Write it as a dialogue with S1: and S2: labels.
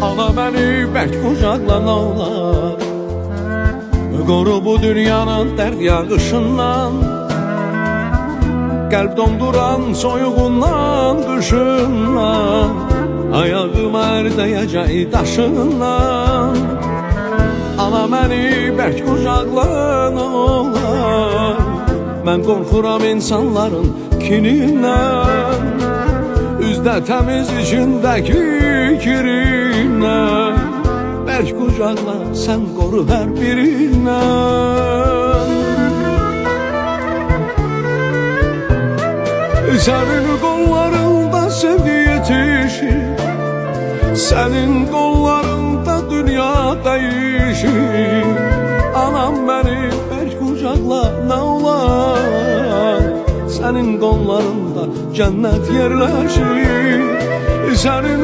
S1: Ana beni bərk qucaqla nə olar, qoru bu dünyanın dərd yağışından, qəlb donduran soyuğundan, qışından, ayağım ərdəyəcək daşından. Ana məni bərk qucaqla nə olar, mən qorxuram insanların kinindən, üzdə təmiz içindəki kirindən. Bərk qucaqla sən qoru hər birindən. Sənin qollarında sevgi yetişir, sənin qollarında dünya dəyişir. Anam məni bərk qucaqla nə olar, sənin qollarında cənnət yerləşir. Sənin